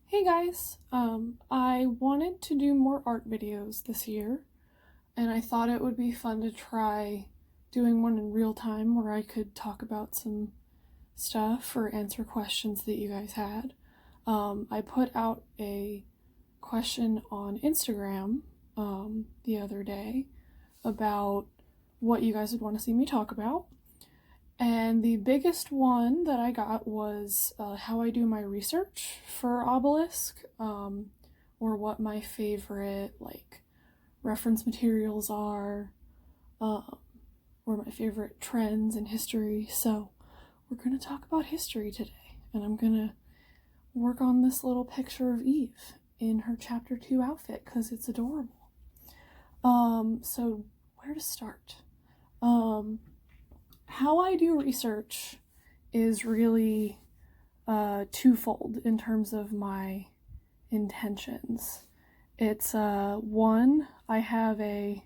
Hey guys, I wanted to do more art videos this year, and I thought it would be fun to try doing one in real time where I could talk about some stuff or answer questions that you guys had. I put out a question on Instagram the other day about what you guys would want to see me talk about, and the biggest one that I got was how I do my research for Obelisk, or what my favorite reference materials are, um, or my favorite trends in history. So we're gonna talk about history today, and I'm gonna work on this little picture of Eve in her chapter 2 outfit because it's adorable. So where to start? How I do research is really twofold in terms of my intentions. It's one, I have a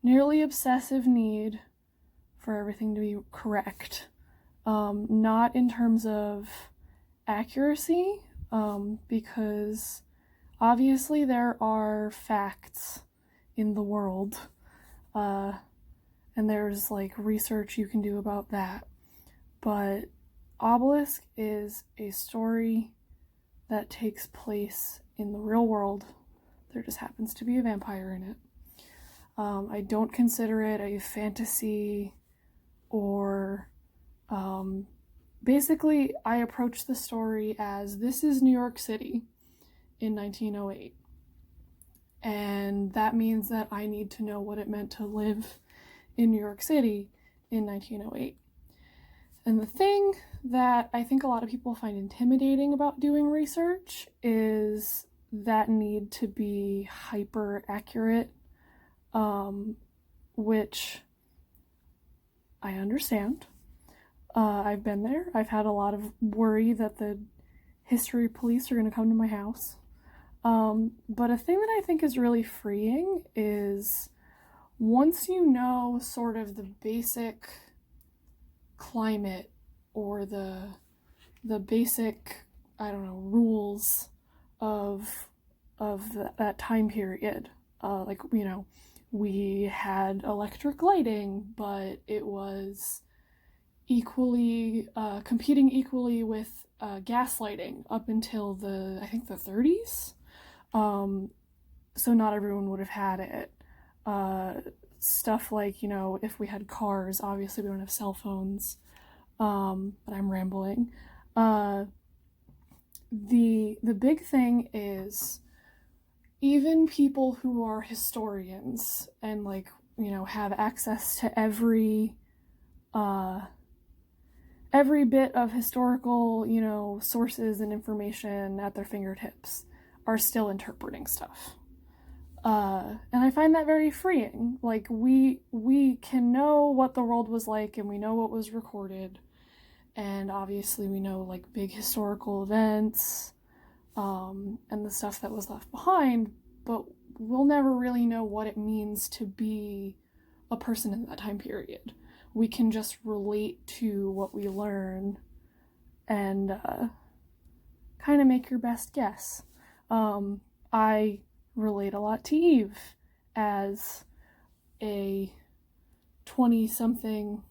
nearly obsessive need for everything to be correct, not in terms of accuracy, because obviously there are facts in the world, and there's research you can do about that. But Obelisk is a story that takes place in the real world. There just happens to be a vampire in it. I don't consider it a fantasy or. Basically, I approach the story as this is New York City in 1908. And that means that I need to know what it meant to live in New York City in 1908. And the thing that I think a lot of people find intimidating about doing research is that need to be hyper accurate, which I understand. I've been there. I've had a lot of worry that the history police are going to come to my house. But a thing that I think is really freeing is once you know sort of the basic climate or the basic, I don't know, rules of that time period. We had electric lighting, but it was equally competing equally with gas lighting up until I think the 30s. So not everyone would have had it. Stuff like, if we had cars, obviously we don't have cell phones. But I'm rambling. The big thing is even people who are historians and have access to every bit of historical sources and information at their fingertips are still interpreting stuff. And I find that very freeing. We can know what the world was like, and we know what was recorded, and obviously we know big historical events, and the stuff that was left behind, but we'll never really know what it means to be a person in that time period. We can just relate to what we learn and kind of make your best guess. I relate a lot to Eve as a 20-something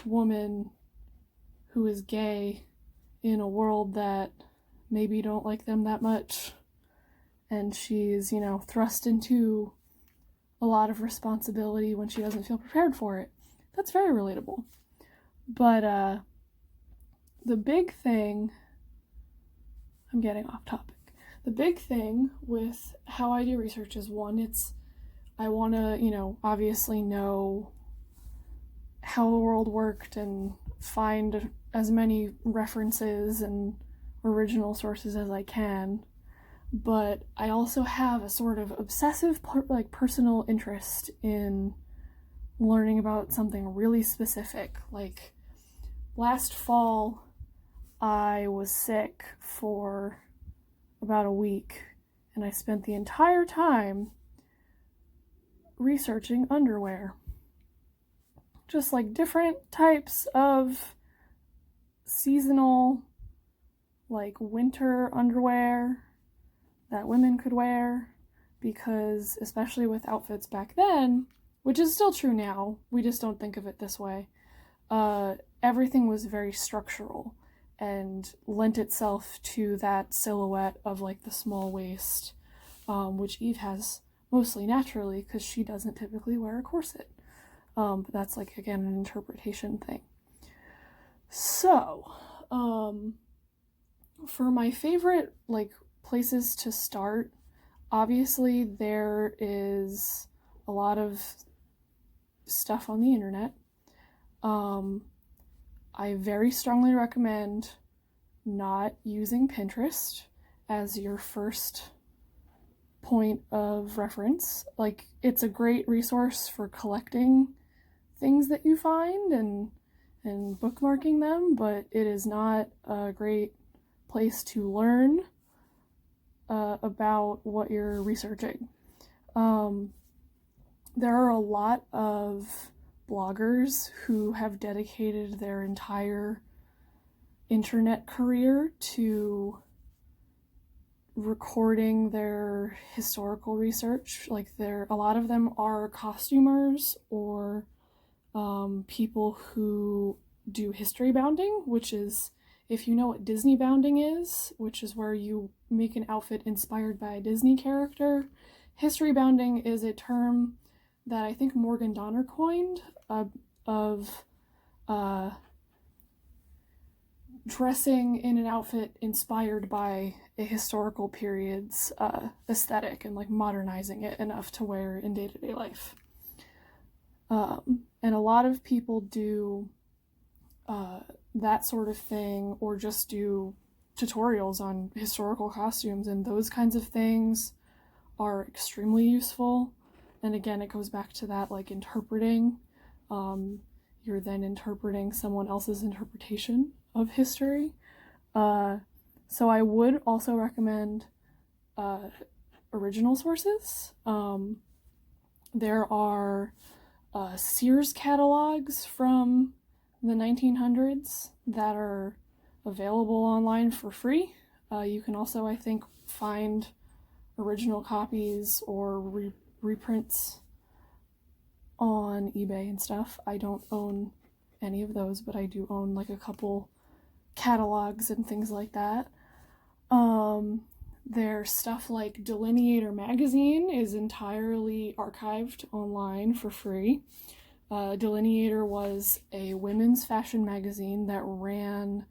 woman who is gay in a world that maybe don't like them that much, and she's thrust into a lot of responsibility when she doesn't feel prepared for it. That's very relatable. But the big thing, I'm getting off topic. The big thing with how I do research is one, I want to, obviously know how the world worked and find as many references and original sources as I can. But I also have a sort of obsessive, personal interest in learning about something really specific. Like last fall, I was sick for about a week, and I spent the entire time researching underwear. Just different types of seasonal, winter underwear, that women could wear, because especially with outfits back then, which is still true now, we just don't think of it this way, everything was very structural and lent itself to that silhouette of like the small waist, which Eve has mostly naturally because she doesn't typically wear a corset. But that's like, again, an interpretation thing. So, for my favorite like places to start, obviously there is a lot of stuff on the internet. I very strongly recommend not using Pinterest as your first point of reference. Like, it's a great resource for collecting things that you find and bookmarking them, but it is not a great place to learn about what you're researching. There are a lot of bloggers who have dedicated their entire internet career to recording their historical research. Like, a lot of them are costumers or people who do history bounding, which is, if you know what Disney bounding is, which is where you make an outfit inspired by a Disney character, history bounding is a term that I think Morgan Donner coined, of dressing in an outfit inspired by a historical period's aesthetic and like modernizing it enough to wear in day-to-day life. And a lot of people do that sort of thing, or just do tutorials on historical costumes, and those kinds of things are extremely useful. And again, it goes back to that like interpreting. You're then interpreting someone else's interpretation of history. So I would also recommend original sources. There are Sears catalogs from the 1900s that are available online for free. You can also, I think, find original copies or reprints on eBay and stuff. I don't own any of those, but I do own like a couple catalogs and things like that. There's stuff like Delineator magazine is entirely archived online for free. Delineator was a women's fashion magazine that ran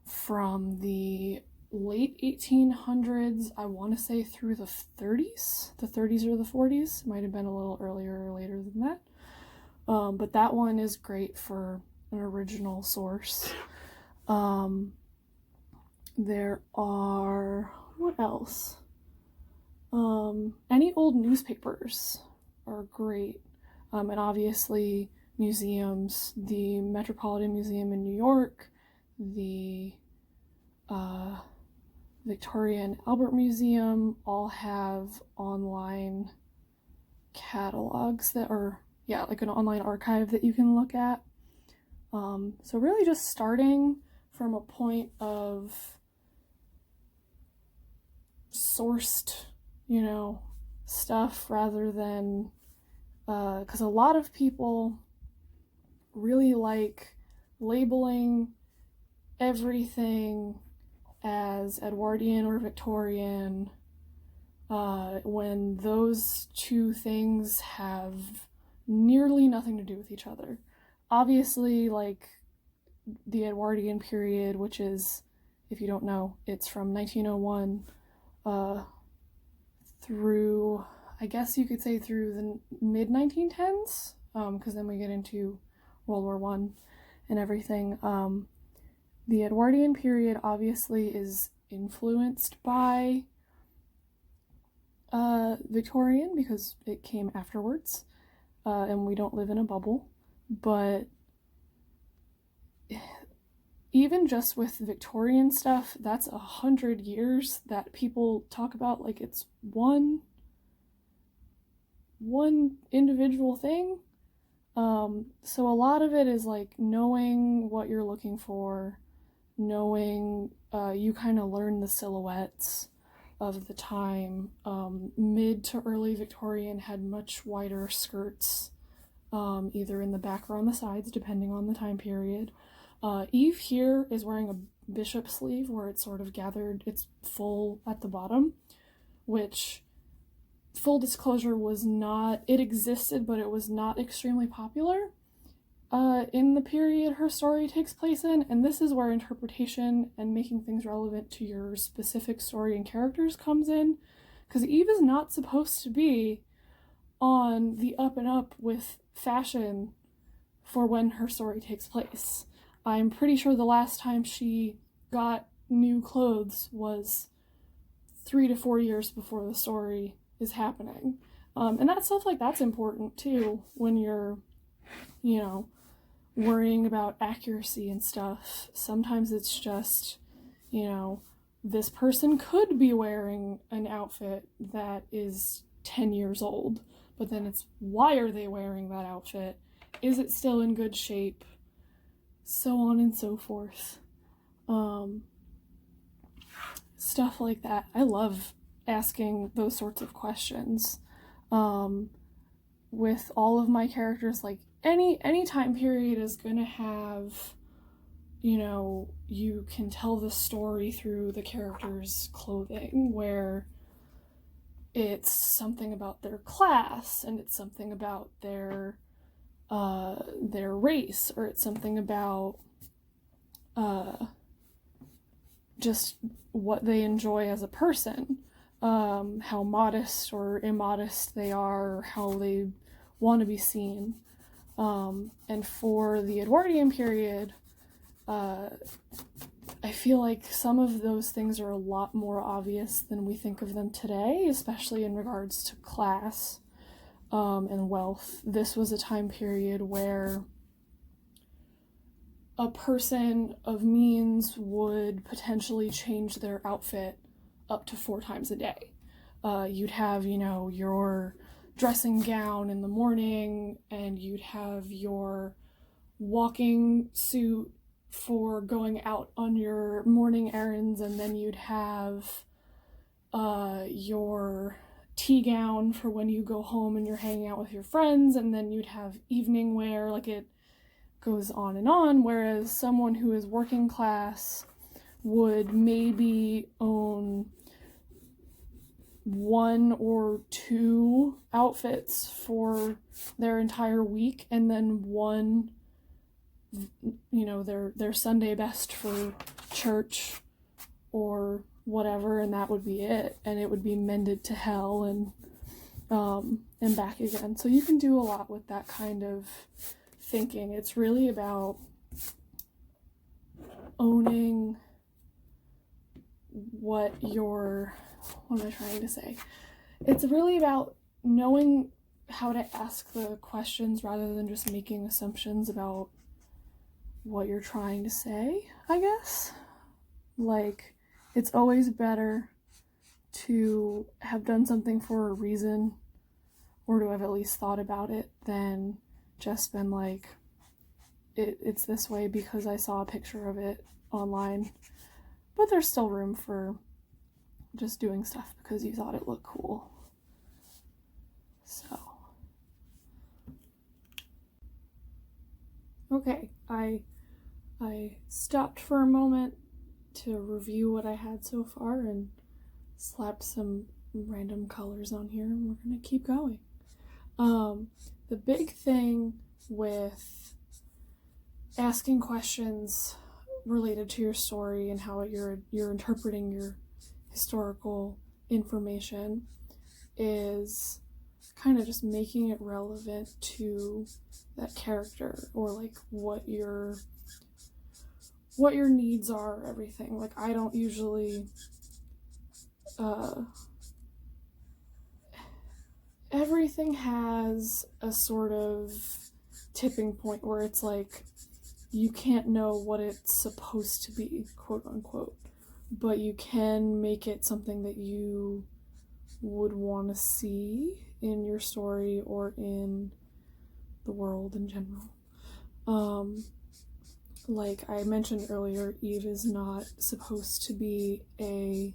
from the late 1800s, I want to say through the 30s. The 30s or the 40s. Might have been a little earlier or later than that. But that one is great for an original source. There are... what else? Any old newspapers are great. And obviously museums, the Metropolitan Museum in New York, the Victoria and Albert Museum all have online catalogs that are, like an online archive that you can look at. So really just starting from a point of sourced, stuff, rather than, because a lot of people really like labeling everything as Edwardian or Victorian, when those two things have nearly nothing to do with each other. Obviously, like, the Edwardian period, which is, if you don't know, it's from 1901 through, I guess you could say, through the mid-1910s, because then we get into World War I and everything. The Edwardian period obviously is influenced by Victorian, because it came afterwards, and we don't live in a bubble, but even just with Victorian stuff, that's 100 years that people talk about like it's one individual thing. So a lot of it is like knowing what you're looking for, knowing, you kind of learn the silhouettes. of the time. Mid to early Victorian had much wider skirts, either in the back or on the sides, depending on the time period. Eve here is wearing a bishop sleeve where it's sort of gathered, it's full at the bottom, which, full disclosure, was not, it existed, but it was not extremely popular in the period her story takes place in, and this is where interpretation and making things relevant to your specific story and characters comes in, because Eve is not supposed to be on the up and up with fashion for when her story takes place. I'm pretty sure the last time she got new clothes was 3 to 4 years before the story is happening. And that stuff like that's important too when you're, worrying about accuracy and stuff. Sometimes it's just, this person could be wearing an outfit that is 10 years old, but then it's, why are they wearing that outfit? Is it still in good shape? So on and so forth. Stuff like that. I love asking those sorts of questions. With all of my characters, like any time period is gonna have, you can tell the story through the characters' clothing, where it's something about their class, and it's something about their race, or it's something about just what they enjoy as a person, how modest or immodest they are, or how they want to be seen. And for the Edwardian period, I feel like some of those things are a lot more obvious than we think of them today, especially in regards to class and wealth. This was a time period where a person of means would potentially change their outfit up to 4 times a day. You'd have, your dressing gown in the morning, and you'd have your walking suit for going out on your morning errands, and then you'd have your tea gown for when you go home and you're hanging out with your friends, and then you'd have evening wear. Like, it goes on and on, whereas someone who is working class would maybe own 1 or 2 outfits for their entire week, and then one, their Sunday best for church or whatever, and that would be it, and it would be mended to hell and back again. So you can do a lot with that kind of thinking. It's really about owning what am I trying to say? It's really about knowing how to ask the questions rather than just making assumptions about what you're trying to say, I guess. Like, it's always better to have done something for a reason, or to have at least thought about it, than just been like, it's this way because I saw a picture of it online. But there's still room for just doing stuff because you thought it looked cool. So, okay, I stopped for a moment to review what I had so far and slapped some random colors on here, and we're gonna keep going. The big thing with asking questions related to your story and how you're interpreting your historical information is kind of just making it relevant to that character, or like what your needs are, everything. Like, I don't usually everything has a sort of tipping point where it's like you can't know what it's supposed to be, quote unquote, but you can make it something that you would want to see in your story or in the world in general. Like I mentioned earlier, Eve is not supposed to be a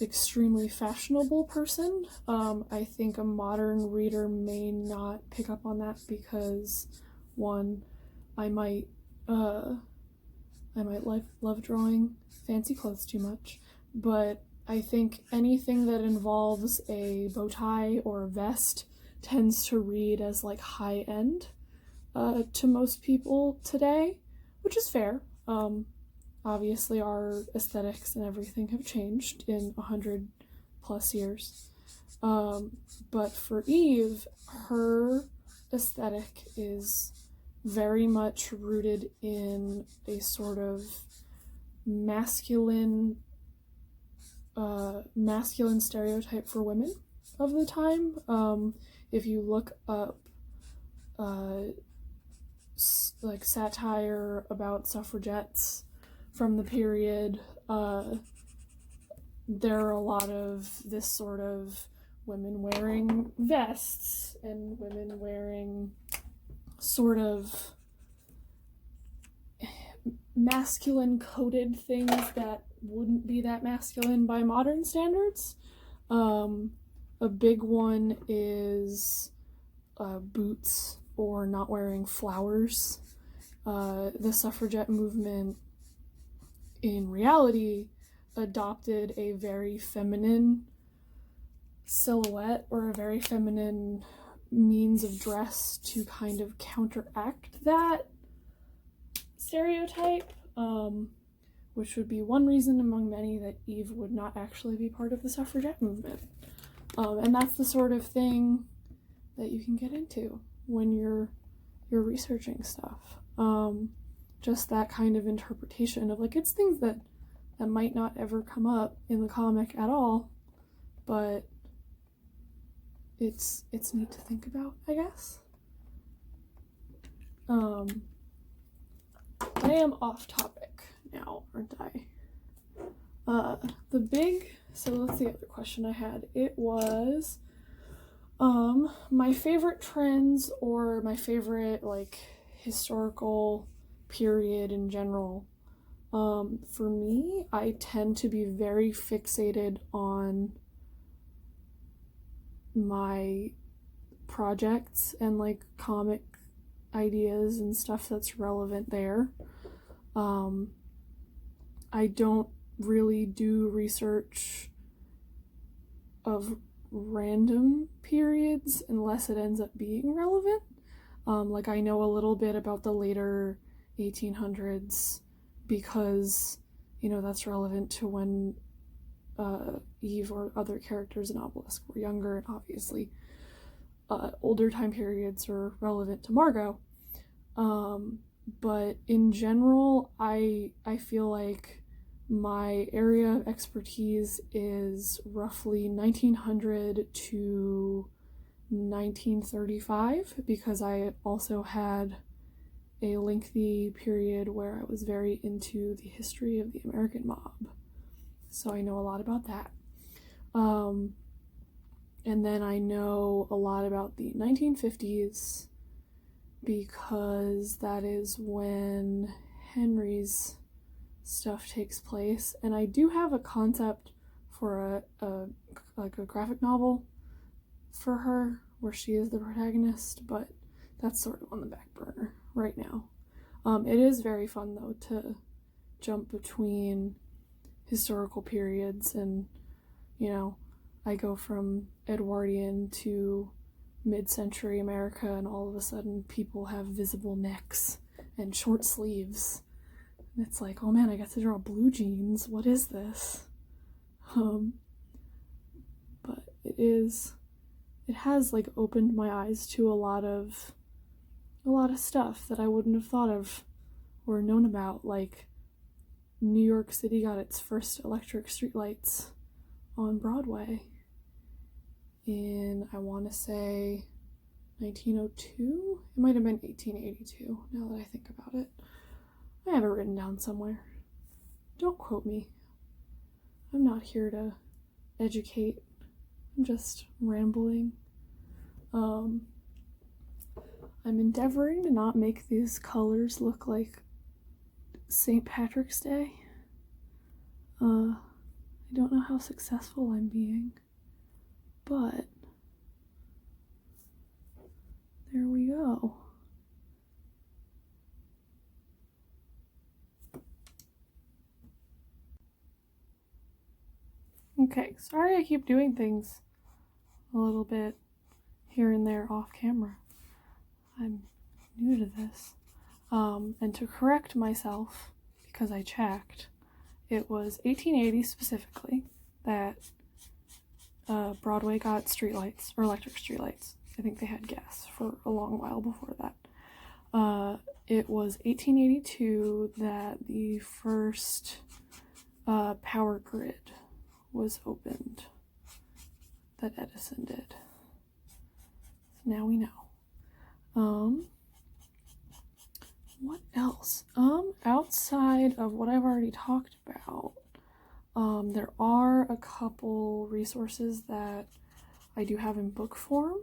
extremely fashionable person. I think a modern reader may not pick up on that because, one, I might love drawing fancy clothes too much, but I think anything that involves a bow tie or a vest tends to read as like high end to most people today, which is fair. Obviously, our aesthetics and everything have changed in 100+ years. But for Eve, her aesthetic is very much rooted in a sort of masculine stereotype for women of the time. If you look up like satire about suffragettes from the period, there are a lot of this sort of women wearing vests and women wearing sort of masculine coded things that wouldn't be that masculine by modern standards. A big one is boots or not wearing flowers. The suffragette movement in reality adopted a very feminine silhouette or a very feminine means of dress to kind of counteract that stereotype, which would be one reason among many that Eve would not actually be part of the suffragette movement. And that's the sort of thing that you can get into when you're researching stuff. Just that kind of interpretation of like, it's things that might not ever come up in the comic at all, but it's neat to think about, I guess. I am off topic now, aren't I? So that's the other question I had. It was my favorite trends or my favorite like historical period in general. For me, I tend to be very fixated on my projects and like comic ideas and stuff that's relevant there. I don't really do research of random periods unless it ends up being relevant. Like I know a little bit about the later 1800s because, you know, that's relevant to when Eve or other characters in Obelisk were younger, and obviously older time periods are relevant to Margot. But in general, I feel like my area of expertise is roughly 1900 to 1935 because I also had a lengthy period where I was very into the history of the American mob. So I know a lot about that. And then I know a lot about the 1950s because that is when Henry's stuff takes place, and I do have a concept for a graphic novel for her where she is the protagonist, but that's sort of on the back burner right now. It is very fun though to jump between historical periods, and you know, I go from Edwardian to mid-century America, and all of a sudden people have visible necks and short sleeves. And it's like, oh man, I got to draw blue jeans. What is this? But it has like opened my eyes to a lot of stuff that I wouldn't have thought of or known about. Like New York City got its first electric streetlights on Broadway in, I want to say, 1902? It might have been 1882, now that I think about it. I have it written down somewhere. Don't quote me. I'm not here to educate. I'm just rambling. I'm endeavoring to not make these colors look like St. Patrick's Day. I don't know how successful I'm being, but there we go. Okay, sorry I keep doing things a little bit here and there off camera. I'm new to this. And to correct myself, because I checked, it was 1880 specifically that Broadway got streetlights, or electric streetlights. I think they had gas for a long while before that. It was 1882 that the first power grid was opened, that Edison did. Now we know. What else? Outside of what I've already talked about, there are a couple resources that I do have in book form.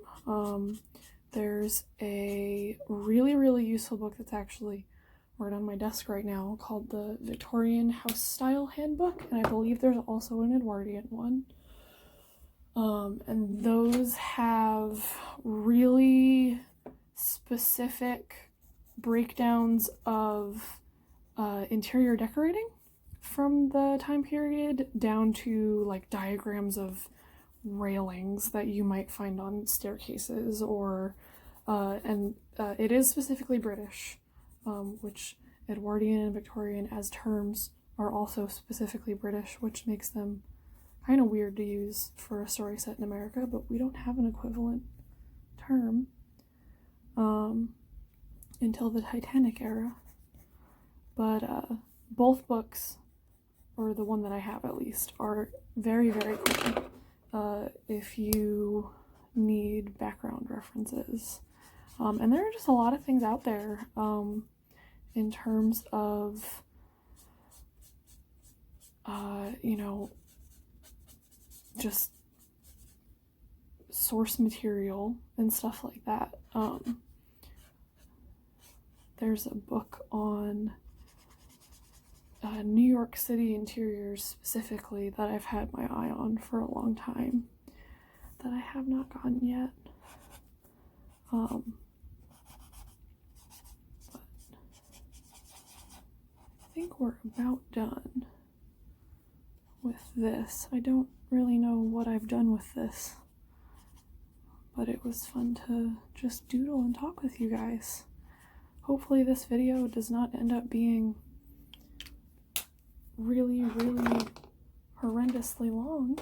There's a really, really useful book that's actually right on my desk right now called the Victorian House Style Handbook, and I believe there's also an Edwardian one. And those have really specific breakdowns of interior decorating from the time period, down to like diagrams of railings that you might find on staircases, or it is specifically British, which Edwardian and Victorian as terms are also specifically British, which makes them kind of weird to use for a story set in America, but we don't have an equivalent term until the Titanic era. But both books, or the one that I have at least, are very, very cool if you need background references. And there are just a lot of things out there in terms of, just source material and stuff like that. There's a book on New York City interiors specifically that I've had my eye on for a long time that I have not gotten yet. But I think we're about done with this. I don't really know what I've done with this, but it was fun to just doodle and talk with you guys. Hopefully this video does not end up being really, really horrendously long,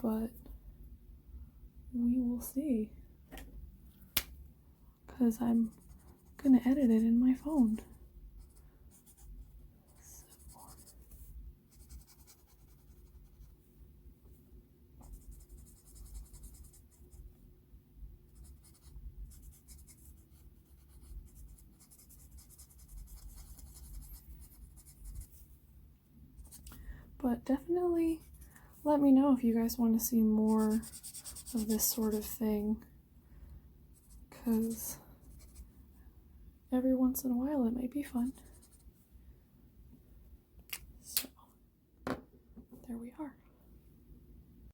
but we will see, because I'm gonna edit it in my phone. But definitely let me know if you guys want to see more of this sort of thing, because every once in a while it might be fun. So, there we are.